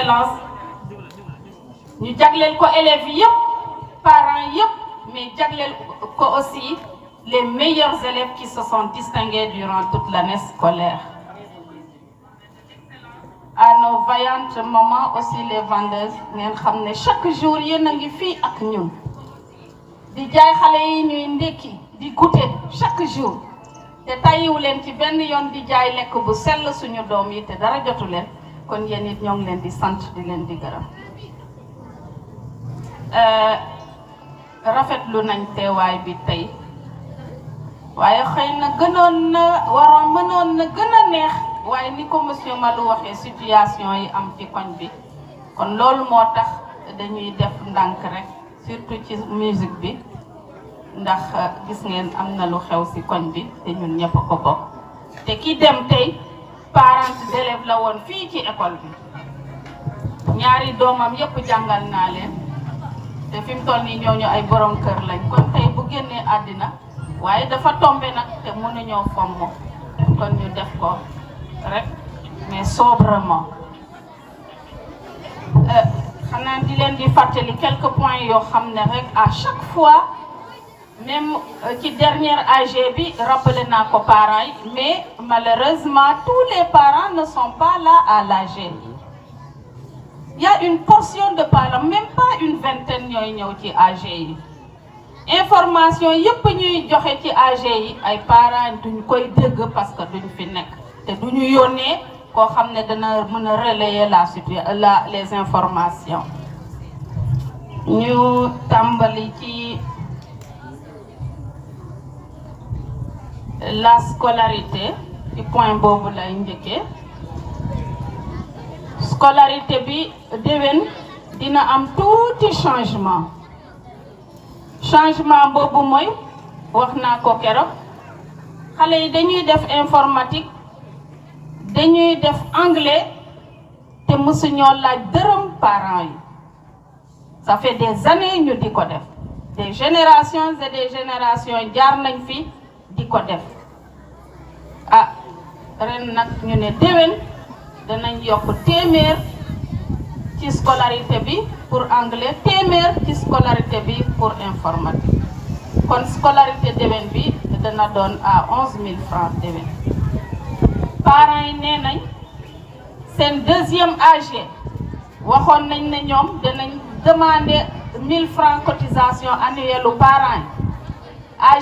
d'excellence ñu jagleel ko élèves yëpp parents yëpp mais jagleel ko aussi les meilleurs élèves qui se sont distingués durant toute l'année scolaire. À nos vaillantes mamans aussi les vendeuses ngeen xam ne chaque jour yéen a ngi fii ak ñun di jaay xale yi ñuy ndékki di goûter chaque jour te tàyyiwu leen ci benn yoon di jaay lekk bu sell suñu doom yi te dara jotu leen kon yéen it ñoo ngi leen di sant di leen di gërëm. Rafetlu nañ teewaay bi tey waaye xëy na gënoon na waroon mënoon na gën a neex waaye ni ko monsieur Malou waxee situation yi am ci koñ bi kon loolu moo tax dañuy def ndànk rek surtout ci musique bi ndax gis ngeen am na lu xew ci koñ bi te ñun ñëpp ko bokk te ki dem tey parent d'élève la woon fii ci école bi ñaari doomam yëpp jàngal naa leen te fi mu toll nii ñooñu ay borom kër lañ kon tey bu génnee àddina waaye dafa tombé nag te mënuñoo fomm kon ñu def ko rek mais sobrement xanaa di leen di fàttali quelques points yoo xam ne rek à chaque fois même ci dernière AG bi rappelé naa ko parents yi mais malheureusement tous les parents ne sont pas là à l'AG. Il y a une portion de parents, même pas une vingtaine ñooy ñëw ci AG yi information yëpp ñuy joxe ci AG yi ay parents duñ koy dégg parce que duñ fi nekk te duñu yónnee koo xam ne dana mën a relayer les informations. ñu tàmbali ci la scolarité ci point boobu lay njëkkee. Scolarité bi déwén dina am tuuti changement boobu mooy wax naa ko keroog xale yi dañuy def informatique dañuy def anglais te mësuñoo laaj dërëm parents yi ça fait des années ñu di ko def des générations et des générations jaar nañ fi di ko def ren nag ñu ne déwén danañ yokk téeméer ci scolarité bi pour anglais téeméer ci scolarité bi pour informatique kon scolarité déwén bi dana doon à 11 000 francs déwén. parents yi nee nañ seen deuxième AG waxoon nañ ne ñoom danañ demander 1000 francs cotisation annuelle u parents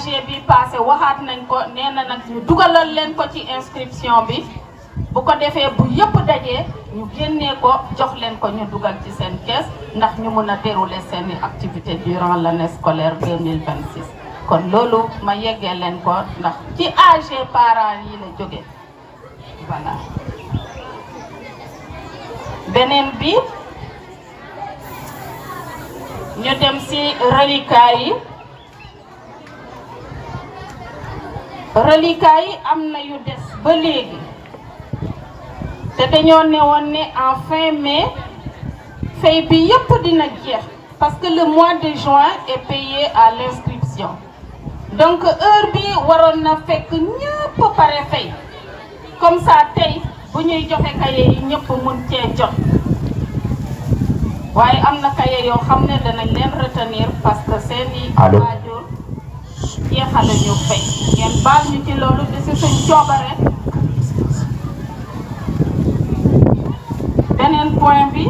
yi AG bi passé waxaat nañ ko nee na nag ñu dugalal leen ko ci inscription bi. bu ko defee bu yëpp dajee ñu génnee ko jox leen ko ñu dugal ci seen kees ndax ñu mën a dérouler seeni activité durant l'année scolaire 2026 kon loolu ma yeggee leen ko ndax ci AG parents yi la jóge voilà. beneen bi ñu dem ci reliquats yi am na yu des ba léegi te dañoo ne woon ne en fin mai fay bi yëpp dina jeex parce que le mois de juin est payé à l'inscription donc heure bi waroon na fekk ñëpp pare fay comme ça tey bu ñuy joxe cahier yi ñëpp mun cee jot waaye am na cahier yoo xam ne danañ leen retenir parce que seeni waajur jeexale ñu fay ngeen baal ñu ci loolu di si suñ coobare. beneen point bi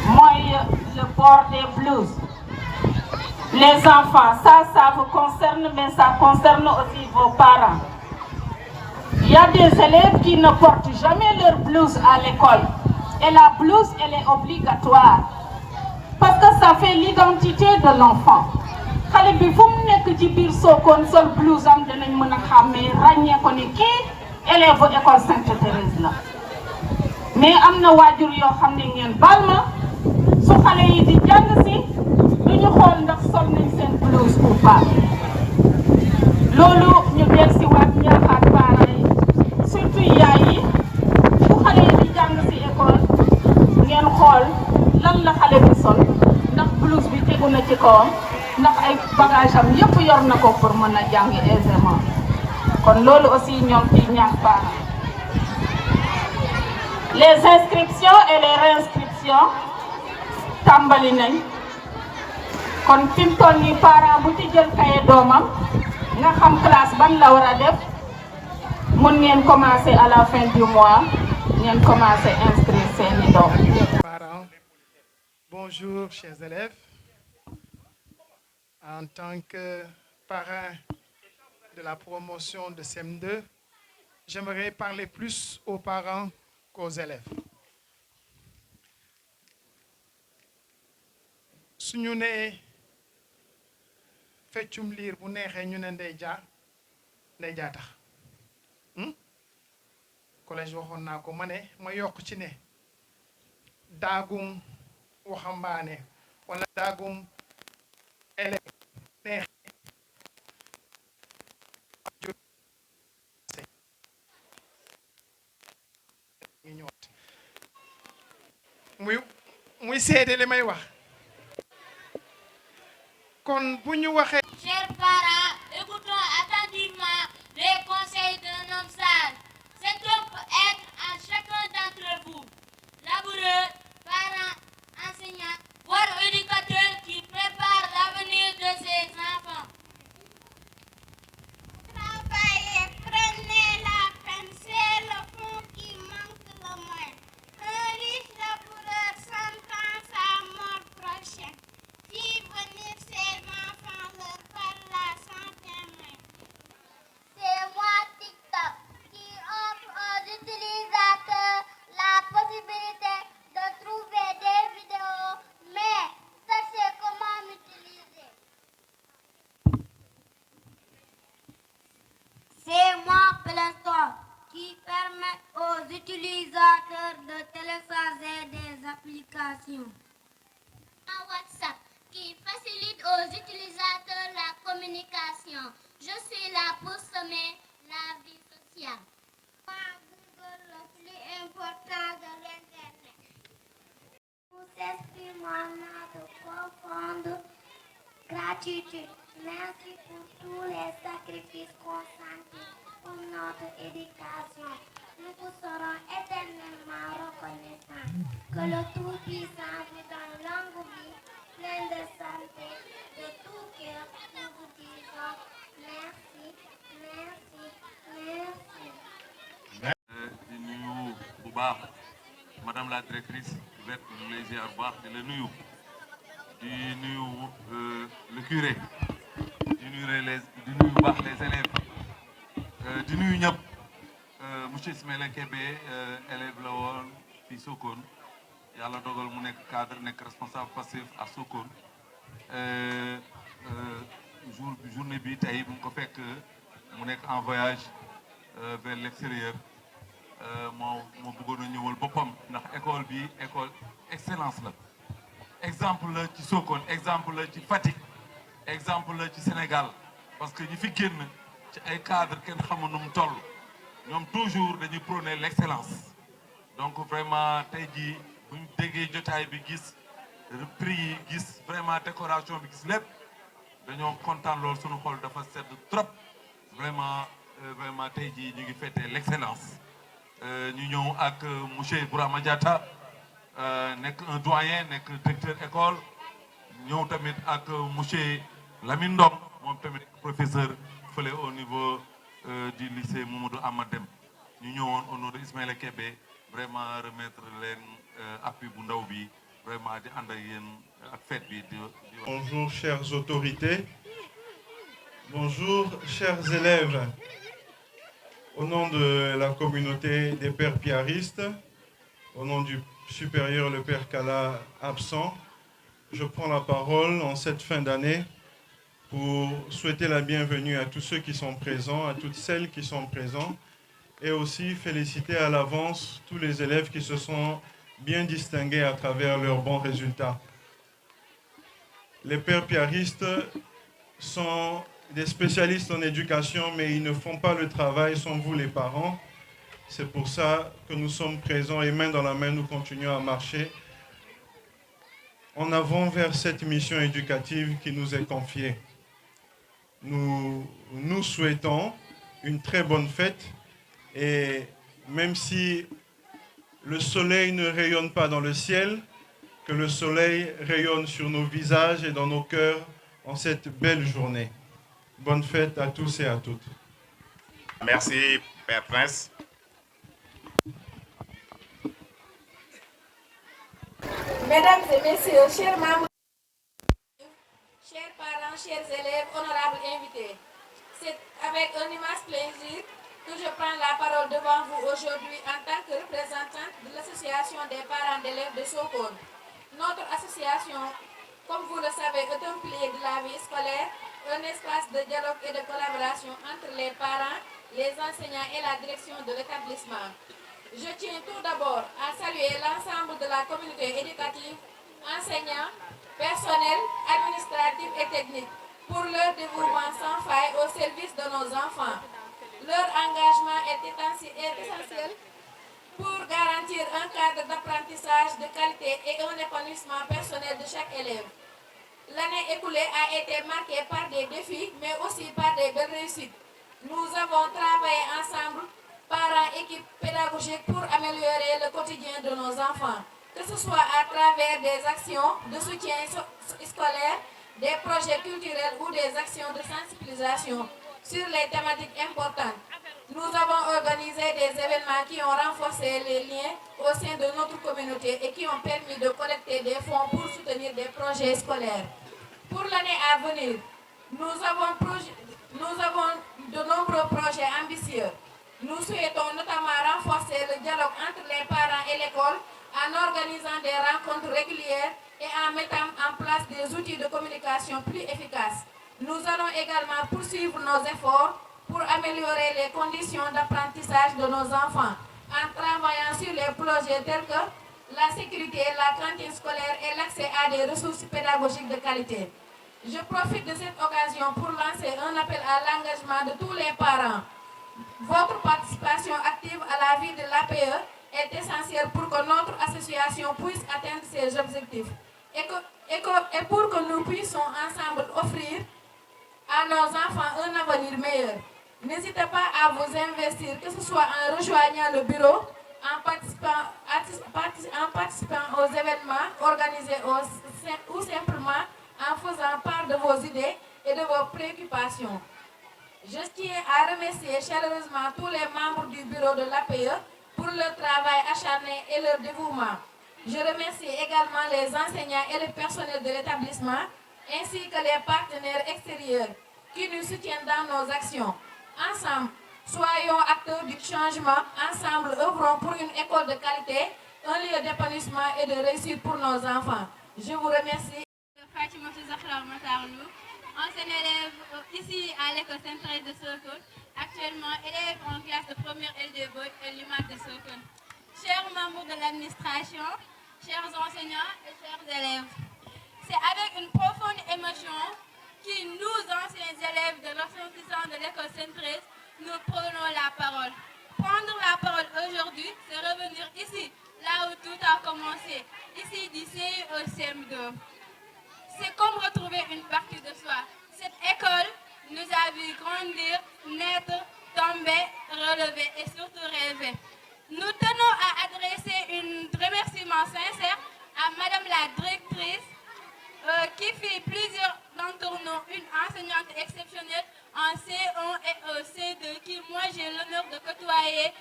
mooy le port des blouses. Les enfants, ça vous concerne, mais ça concerne aussi vos parents. Il y a des élèves qui ne portent jamais leur blouse à l'école. Et la blouse, elle est obligatoire. Parce que ça fait l'identité de l'enfant. xale bi fu mu nekk ci biir Sokone sol blouse am danañ mën a xàmmee ràññee ko ni kii élève bu école Sainte-Thérèse la mais am na waajur yoo xam ne ngeen baal ma su xale yi di jàng si duñu xool ndax sol nañ seen blouse ou pas loolu ñu del si waat ñaaxaat parents yi surtout yaay yi bu xale yi di jàng si école ngeen xool lan la xale bi sol ndax blouse bi tegu na ci kawam ndax ay bagage am yëpp yor na ko pour mën a jàng aisément kon loolu aussi ñoo ngi ciy ñaax parents. Les inscriptions et les réinscriptions tàmbali nañ kon fi mu toll nii parent bu ci jël kaye doomam nga xam classe ban la war a def mun ngeen commencer à la fin du mois ngeen commencer inscrire seeni doom. Parents, bonjour chers élèves. En tant que parrain de la promotion de CM2, j'aimerais parler plus aux parents qu'aux élèves. su ñu nee feccum liir bu neexee ñu ne ndey jaa tax collège waxoon naa ko ma ne ma yokk ci ne daagum waxambaane wala daagum élève neexee muy seede li may wax kon bu ñu waxee. Chers parents, écoutons attentivement les conseils d'un homme sage. Cet homme peut être à chacun d'entre vous, laboureur, parent, enseignant, voire éducateur qui prépare l'avenir de ses enfants. Travaillez, prenez la peine, c'est le fond qui manque le moins. Un riche laboureur s'entend sa mort prochaine. Fit venir ses enfants leur parla sans témoin. C'est moi TikTok qui offre aux utilisateurs la possibilité de trouver des vidéos, mais sachez comment m'utiliser. C'est moi Play Store qui permet aux utilisateurs de télécharger des applications. WhatsApp qui facilite aux utilisateurs la communication. Je suis là pour semer la vie sociale. Google, le plus important de l'Internet. Nous exprimons notre profonde gratitude. Merci pour tous les sacrifices consentis pour notre éducation. Nous vous serons éternellement reconnaissants. Que le Tout-Puissant vous donne longue vie, pleine de santé, de tout cœur. Nous vous disons merci, merci, merci. di nuyu bu baax madame la directrice vet ñu lay ziar bu baax di la nuyu di nuyu le curé di nuyu bu baax les élèves di nuyu ñëpp monsieur Ismaïla Kébé élève la woon fii Sokone yàlla dogal mu nekk cadre nekk responsable passif à Sokone journée bi tey mu ko fekk mu nekk en voyage vers l'extérieur moo bëggoon a ñëwal boppam ndax école bi école excellence la exemple la ci Sokone exemple la ci Fatick exemple la ci Sénégal parce que ñi fi génn ci ay cadre kenn xamul nu mu toll ñoom toujours dañuy prôner l'excellence donc vraiment tey jii bu ñu déggee jotaay bi gis prix yi gis vraiment décoration bi gis lépp dañoo kontaan lool suñu xol dafa sedd trop vraiment tey jii ñu ngi fêter l'excellence ñu ñëw ak monsieur Bourama Diatta nekk un doyen nekk directeur école ñëw tamit ak monsieur Lamine Ndong moom tamit professeur fële au niveau du lycée Mamadou Ahmad Deme ñu ñëwoon au nom de Ismaïla Kébé vraiment remettre leen appui bu ndaw bi vraiment di ànd ak yéen ak fête bi di Bonjour chères autorités, bonjour chers élèves. Au nom de la communauté des pères piaristes, au nom du supérieur le père Kala absent, je prends la parole en cette fin d'année pour souhaiter la bienvenue à tous ceux qui sont présents, à toutes celles qui sont présents, et aussi féliciter à l'avance tous les élèves qui se sont bien distingués à travers leurs bons résultats. Les pères piaristes sont des spécialistes en éducation, mais ils ne font pas le travail sans vous les parents. C'est pour ça que nous sommes présents et main dans la main, nous continuons à marcher en avant vers cette mission éducative qui nous est confiée. Nous souhaitons une très bonne fête. Et même si le soleil ne rayonne pas dans le ciel, que le soleil rayonne sur nos visages et dans nos cœurs en cette belle journée. Bonne fête à tous et à toutes. Merci, Père Prince. Mesdames et messieurs, chers membres, chers parents, chers élèves, honorables invités, c'est avec un immense plaisir que je prends la parole devant vous aujourd'hui en tant que représentante de l'association des parents d'élèves de Sokone. Notre association, comme vous le savez, est un pilier de la vie scolaire, un espace de dialogue et de collaboration entre les parents, les enseignants et la direction de l'établissement. Je tiens tout d'abord à saluer l'ensemble de la communauté éducative, enseignants, personnel, administratif et technique, pour leur dévouement sans faille au service de nos enfants. Leur engagement est essentiel pour garantir un cadre d'apprentissage de qualité et un épanouissement personnel de chaque élève. L'année écoulée a été marquée par des défis, mais aussi par des belles réussites. Nous avons travaillé ensemble, parents, équipes pédagogiques, pour améliorer le quotidien de nos enfants, que ce soit à travers des actions de soutien scolaire, des projets culturels ou des actions de sensibilisation sur les thématiques importantes. Nous avons organisé des événements qui ont renforcé les liens au sein de notre communauté et qui ont permis de collecter des fonds pour soutenir des projets scolaires. Pour l'année à venir, nous avons de nombreux projets ambitieux. Nous souhaitons notamment renforcer le dialogue entre les parents et l'école en organisant des rencontres régulières et en mettant en place des outils de communication plus efficaces. Nous allons également poursuivre nos efforts pour améliorer les conditions d'apprentissage de nos enfants en travaillant sur les projets tels que la sécurité, la cantine scolaire et l'accès à des ressources pédagogiques de qualité. Je profite de cette occasion pour lancer un appel à l'engagement de tous les parents. Votre participation active à la vie de l'APE est essentielle pour que notre association puisse atteindre ses objectifs et pour que nous puissions ensemble offrir à nos enfants un avenir meilleur. N'hésitez pas à vous investir, que ce soit en rejoignant le bureau, en participant aux événements organisés ou simplement en faisant part de vos idées et de vos préoccupations. Je tiens à remercier chaleureusement tous les membres du bureau de l'APE pour leur travail acharné et leur dévouement. Je remercie également les enseignants et le personnel de l'établissement, ainsi que les partenaires extérieurs qui nous soutiennent dans nos actions. Ensemble, soyons acteurs du changement. Ensemble, œuvrons pour une école de qualité, un lieu d'épanouissement et de réussite pour nos enfants. Je vous remercie. Fatima Zahra Matarlou, ancienne élève ici à l'école Sainte-Thérèse de Sokone, actuellement élève en classe de première LD Boy et l'UMAT de Sokone. Chers membres de l'administration, chers enseignants et chers élèves, c'est avec une profonde émotion que nous, anciens élèves de l'association de l'école Sainte-Thérèse, nous prenons la parole. Prendre la parole aujourd'hui, c'est revenir ici, là où tout a commencé, ici du CI au CM2. C'est comme retrouver une partie de soi. Cette école nous a vu grandir, naître, tomber, relever et surtout rêver. Nous tenons à adresser un remerciement sincère à Madame la directrice qui fait plusieurs d'entre nous une enseignante exceptionnelle en C1 et au C2 qui, moi, j'ai l'honneur de côtoyer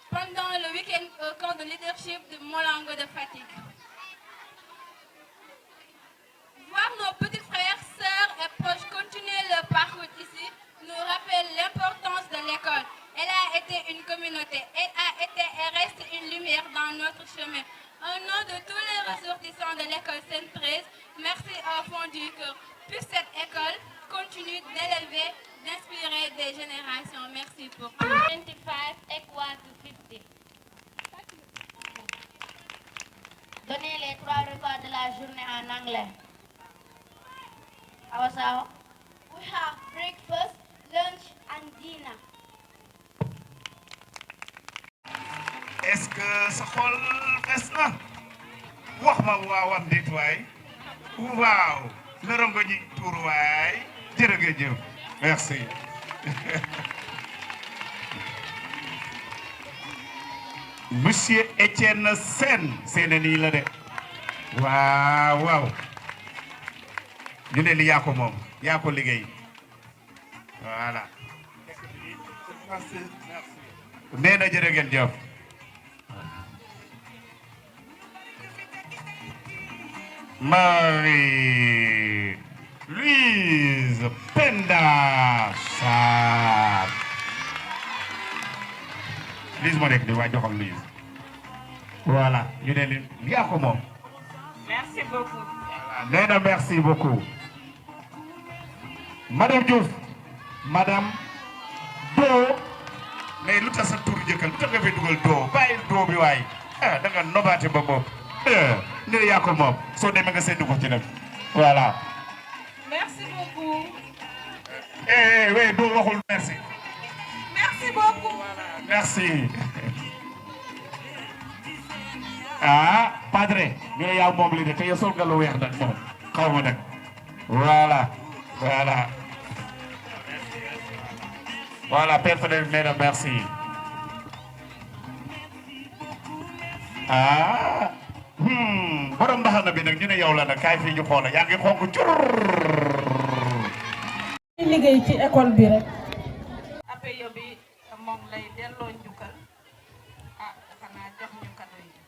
pendant le week-end au camp de leadership de Molango de Fatick. Voir nos petits frères, sœurs et proches continuer leur parcours ici nous rappelle l'importance de l'école. Elle a été une communauté, elle a été et reste une lumière dans notre chemin. Au nom de tous les ressortissants de l'école Sainte-Thérèse, merci au fond du cœur. Puisse cette école continue d'élever, d'inspirer des générations. Merci pour tout. 25 equal to 50. Donnez les 3 repas de la journée en anglais. We have breakfast, lunch and dinner. Est-ce que sa xol fees na wax ma waawam déet waay waaw na rongo ñi tuur waay jërëjëf merci monsieur Étienne Sène seen nii la de waaw waaw ñu ne li yaa ko moom yaa ko liggéey voilà nee na jërë ngeen jëf Marie Louise Penda Sarr Louise moo nekk di waa joxal Louise voilà ñu ne li yaa ko moom Merci beaucoup. nee na merci beaucoup madame Diouf madame Do mais lu tax sa tur jëkkal lu tax nga fi dugal Do bàyyil Do bi waay ah da nga nobaate ba bopp ne yaa ko moom soo demee nga seddu ko ci nag voilà. Merci beaucoup. oui Do waxul merci. Merci beaucoup. Merci. Ah, padre, ñu ne yaa moom li de te yow sol nga lu weex nag moom xaw ma nag voilà voilà voilà père Fadel nee na merci. Ah borom mbaxana bi nag ñu ne yow la nag kaay fii ñu xool yaa ngi xonk cur. liggéey ci école bi rek. APE bi moom lay delloo njukkal ah xanaa jox ñu cadeau yi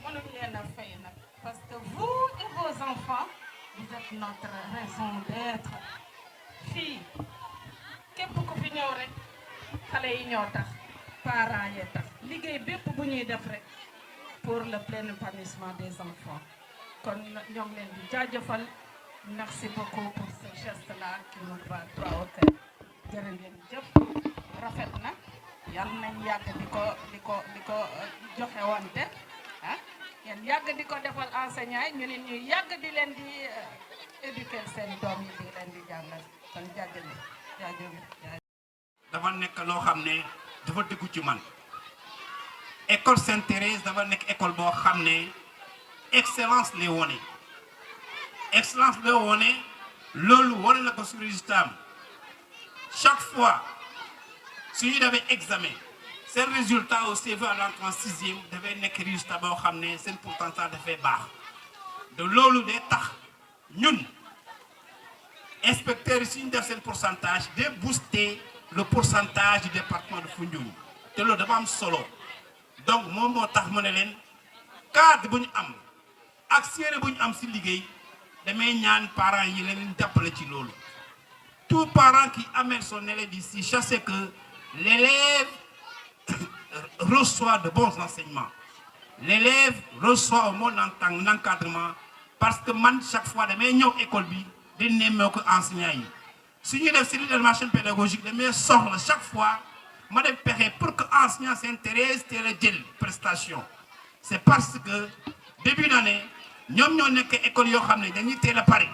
mënuñ leen a fay nag parce que vous et vos enfants vous êtes notre raison d'être fii képp ku fi ñëw rek xale yi ñoo tax parents yi tax liggéey bépp bu ñuy def rek pour le plein épanouissement des enfants kon ñoo ngi leen di jaajëfal. Merci beaucoup pour ce geste-là qui nous va droit au cœur. jërë ngeen jëf rafet na yal nañ yàgg di ko joxe wante ah ngeen yàgg di ko defal enseignant yi ñu ne ñuy yàgg di leen di éduquer seen doom yi di leen di jàngal kon jaajëf. dafa nekk loo xam ne dafa dëggu ci man école Sainte-Thérèse dafa nekk école boo xam ne excellence lay wone. Excellence la wone loolu wane na ko sur résultat am chaque fois su ñu defee examen seen résultat au CV à l'entrée en sixième dafay nekk résultat boo xam ne seen pourcentage dafay baax de loolu day tax ñun inspecteurs yi suñu def seen pourcentage day booster le pourcentage du département de Foundiougne te loolu dafa am solo donc moom moo tax mu ne leen cadre bu ñu am ak séeréer bu ñu am si liggéey. damay ñaan parents yi leen jàppale ci loolu tout parent qui amène son élève ici je sais que l'élève reçoit de bons enseignements l'élève reçoit au moins un encadrement parce que man chaque fois damay ñëw école bi di nemmee ko enseignants yi su ñuy def cellule d'animation pédagogique damay soxla chaque fois ma def pexe pour que enseignant s'intéresse teel a jël prestation c'est parce que début d'année ñoom ñoo nekk école yoo xam ne dañuy teel a pare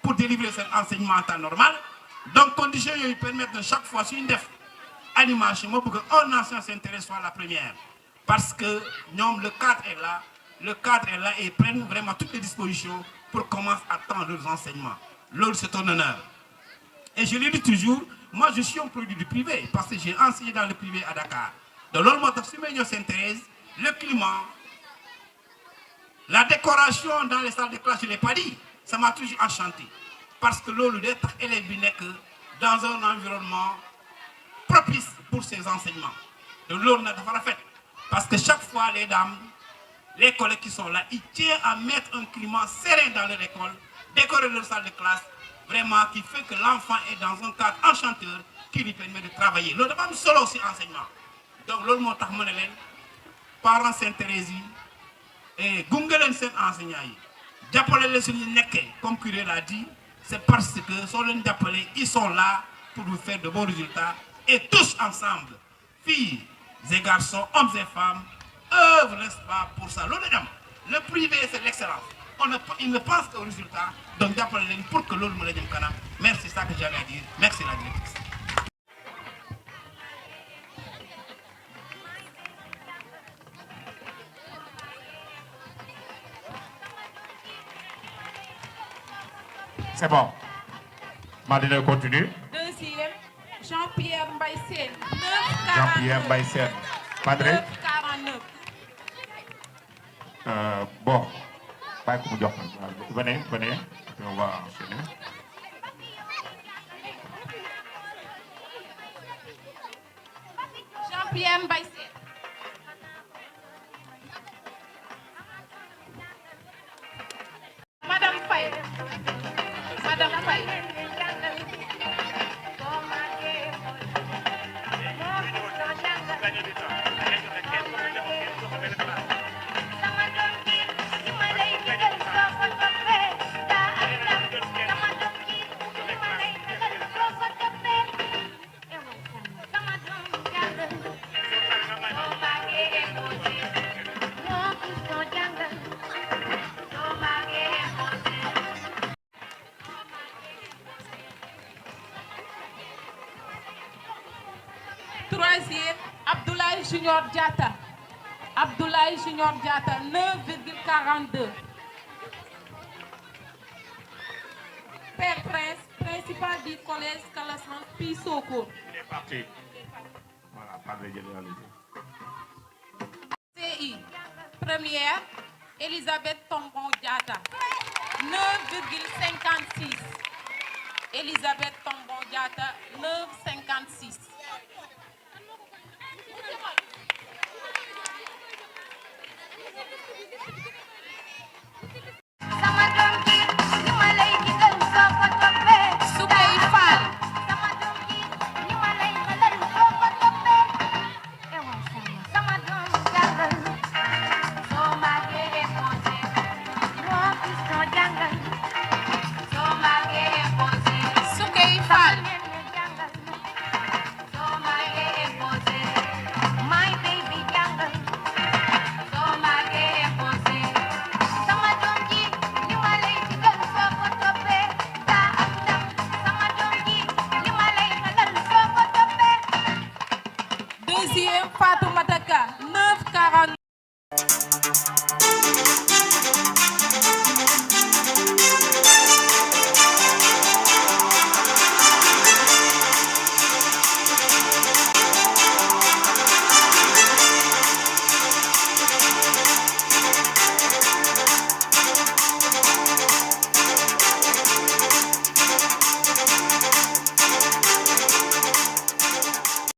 pour délivrer seen enseignement en temps normal donc conditions yooyu permettre de chaque fois suñu def animation moo bëgg un enseignant s'intéresse soit la première parce que ñoom le cadre est là et prennent vraiment toutes les dispositions pour commencer à temps leurs enseignements loolu c'est un honneur et je le dis toujours moi je suis un produit du privé parce que j'ai enseigné dans le privé à Dakar donc loolu moo tax su may ñëw Sainte-Thérèse le climat la décoration dans les salles de classe je l'ai pas dit ça m'a toujours enchanté parce que loolu day tax élève bi nekk dans un environnement propice pour ses enseignements te loolu nag dafa rafet parce que chaque fois les dames les collègues qui sont là ils tiennent à mettre un climat serein dans leur école décorer leur salle de classe vraiment qui fait que l'enfant est dans un cadre enchanteur qui lui permet de travailler loolu dafa am solo aussi enseignement donc loolu moo tax ma ne leen parents Sainte-Thérèse yi et gunge leen seen enseignants yi jàppale leen suñu nekkee comme curé l'a dit c'est parce que soo leen jàppale ils sont là pour vous faire de bons résultats et tous ensemble filles et garçons hommes et femmes œuvrent n'est-ce pas pour ça loolu dem le privé c'est l'excellence il ne pense qu'au résultat donc jàppale leen pour que loolu mën a jëm kanam merci c'est ça que j'avais à dire merci la directrice. C'est bon. Madina continue. Deuxième, Jean-Pierre Mbaye Sène. Jean-Pierre Mbaye Sène. Padre. 109. Bon, pas comme dire. Venez, on va enchaîner. Jean-Pierre Mbaïsé. Madame Faye. Madame Faye. Troisième, Abdoulaye Junior Diatta. Abdoulaye Junior Diatta, 9,42. Père Prince, principal du collège Calassane Pissoko. Il est parti. Voilà, parlez de CI, première, Elisabeth Tombon Diatta, 9,56. Elisabeth Tombon Diatta, 9,56. Deuxième, Fatoumata